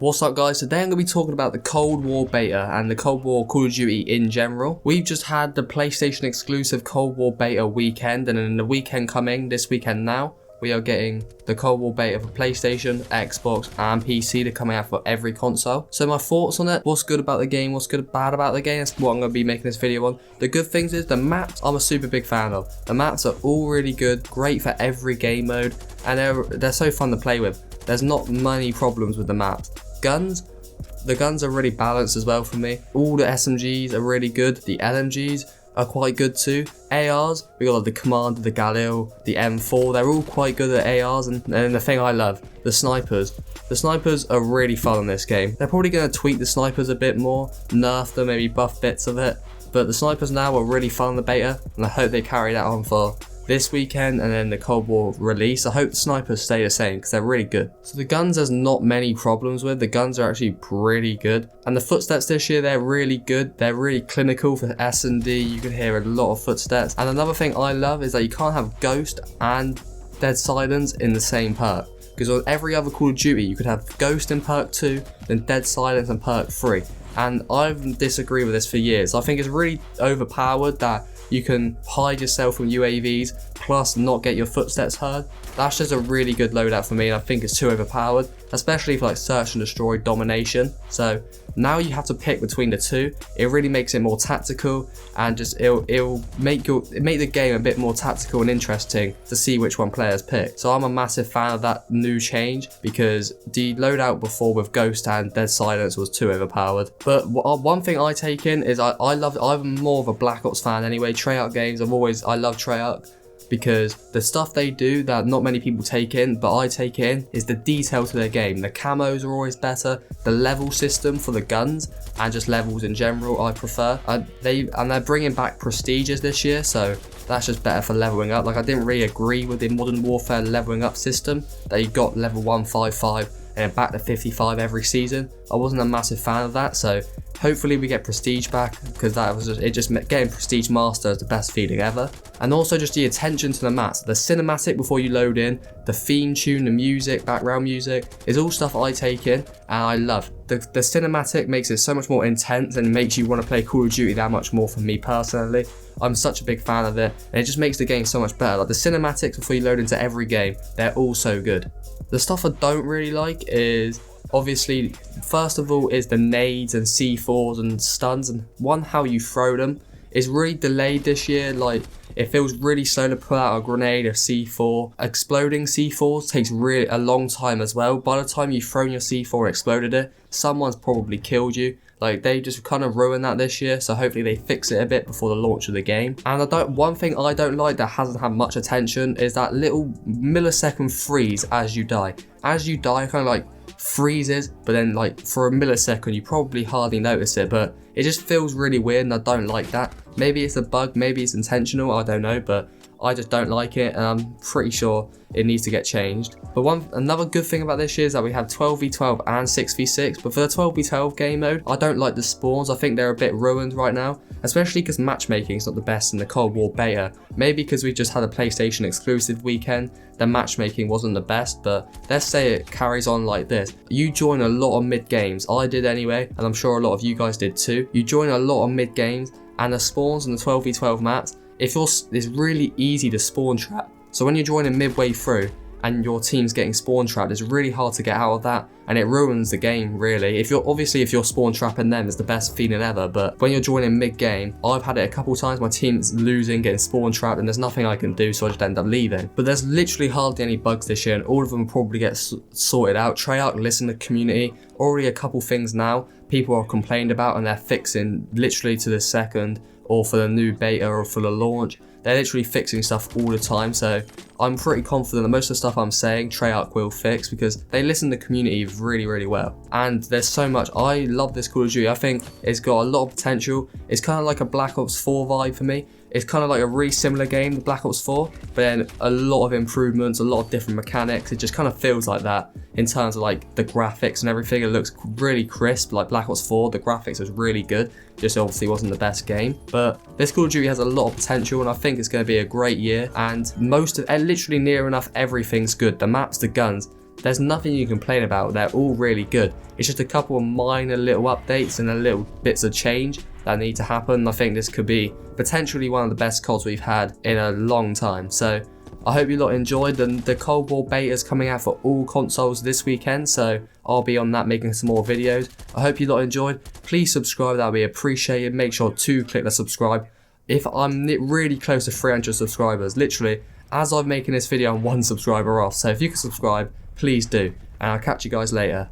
What's up guys, today I'm going to be talking about the Cold War beta and the Cold War Call of Duty in general. We've just had the PlayStation exclusive Cold War beta weekend, and in the weekend coming, this weekend now, we are getting the Cold War beta for PlayStation, Xbox and PC to come out for every console. So my thoughts on it, what's good about the game, what's good bad about the game, that's what I'm going to be making this video on. The good things is the maps I'm a super big fan of. The maps are all really good, great for every game mode, and they're so fun to play with. There's not many problems with the maps. The guns are really balanced as well for me. All the SMGs are really good. The LMGs are quite good too. ARs, we got like the Commander, the Galil, the M4, they're all quite good at ARs, and then the thing I love, the snipers. The snipers are really fun in this game. They're probably going to tweak the snipers a bit more, nerf them, maybe buff bits of it, but the snipers now are really fun in the beta, and I hope they carry that on for this weekend and then the Cold War release. I hope the snipers stay the same because they're really good. So the guns there's not many problems with. The guns are actually pretty good. And the footsteps this year, they're really good. They're really clinical for S&D. You can hear a lot of footsteps. And another thing I love is that you can't have Ghost and Dead Silence in the same perk. Because on every other Call of Duty, you could have Ghost in perk 2, then Dead Silence in perk 3. And I've disagreed with this for years. I think it's really overpowered that you can hide yourself from UAVs plus not get your footsteps heard. That's just a really good loadout for me, and I think it's too overpowered, especially for like search and destroy domination. So now you have to pick between the two. It really makes it more tactical, and just it'll make the game a bit more tactical and interesting to see which one players pick. So I'm a massive fan of that new change, because the loadout before with Ghost and Dead Silence was too overpowered. But one thing I take in is I'm more of a Black Ops fan anyway. Treyarch games, I love Treyarch, because the stuff they do that not many people take in, but I take in, is the detail to their game. The camos are always better, the level system for the guns, and just levels in general I prefer. They're bringing back prestiges this year, so that's just better for leveling up. Like, I didn't really agree with the Modern Warfare leveling up system, that you got level 155 and then back to 55 every season. I wasn't a massive fan of that, so hopefully we get Prestige back, because that was getting Prestige Master is the best feeling ever. And also just the attention to the maps. The cinematic before you load in, the theme tune, the music, background music, is all stuff I take in and I love. The cinematic makes it so much more intense and makes you want to play Call of Duty that much more for me personally. I'm such a big fan of it, and it just makes the game so much better. Like the cinematics before you load into every game, they're all so good. The stuff I don't really like is, obviously, first of all, is the nades and C4s and stuns, and how you throw them is really delayed this year. Like, it feels really slow to pull out a grenade, a C4. Exploding C4s takes really a long time as well. By the time you've thrown your C4 and exploded it, someone's probably killed you. Like, they just kind of ruined that this year, so hopefully they fix it a bit before the launch of the game. And one thing I don't like that hasn't had much attention is that little millisecond freeze as you die. As you die, kind of like freezes, but then like for a millisecond you probably hardly notice it, but it just feels really weird, and I don't like that. Maybe it's a bug, maybe it's intentional, I don't know, but I just don't like it, and I'm pretty sure it needs to get changed. But another good thing about this year is that we have 12v12 and 6v6, but for the 12v12 game mode, I don't like the spawns. I think they're a bit ruined right now, especially because matchmaking is not the best in the Cold War beta. Maybe because we just had a PlayStation exclusive weekend, the matchmaking wasn't the best, but let's say it carries on like this. You join a lot of mid games, I did anyway, and I'm sure a lot of you guys did too. You join a lot of mid games, and the spawns in the 12v12 maps, it's really easy to spawn trap. So when you're joining midway through and your team's getting spawn trapped, it's really hard to get out of that, and it ruins the game really. If you're spawn trapping them, it's the best feeling ever, but when you're joining mid game, I've had it a couple times, my team's losing, getting spawn trapped, and there's nothing I can do, so I just end up leaving. But there's literally hardly any bugs this year, and all of them probably get sorted out. Treyarch listen to the community, already a couple things now people are complained about, and they're fixing literally to the second, or for the new beta or for the launch. They're literally fixing stuff all the time, so I'm pretty confident that most of the stuff I'm saying Treyarch will fix, because they listen to the community really, really well. And there's so much. I love this Call of Duty. I think it's got a lot of potential. It's kind of like a Black Ops 4 vibe for me. It's kind of like a really similar game to Black Ops 4, but then a lot of improvements, a lot of different mechanics. It just kind of feels like that in terms of like the graphics and everything. It looks really crisp, like Black Ops 4. The graphics was really good, just obviously wasn't the best game. But this Call of Duty has a lot of potential, and I think it's going to be a great year. And literally near enough everything's good. The maps, the guns, there's nothing you can complain about. They're all really good. It's just a couple of minor little updates and a little bits of change that need to happen. I think this could be potentially one of the best CODs we've had in a long time. So I hope you lot enjoyed. The Cold War beta is coming out for all consoles this weekend, so I'll be on that making some more videos. I hope you lot enjoyed. Please subscribe, that would be appreciated. Make sure to click the subscribe. If I'm really close to 300 subscribers, literally, as I'm making this video, I'm 1 subscriber off. So if you can subscribe, please do. And I'll catch you guys later.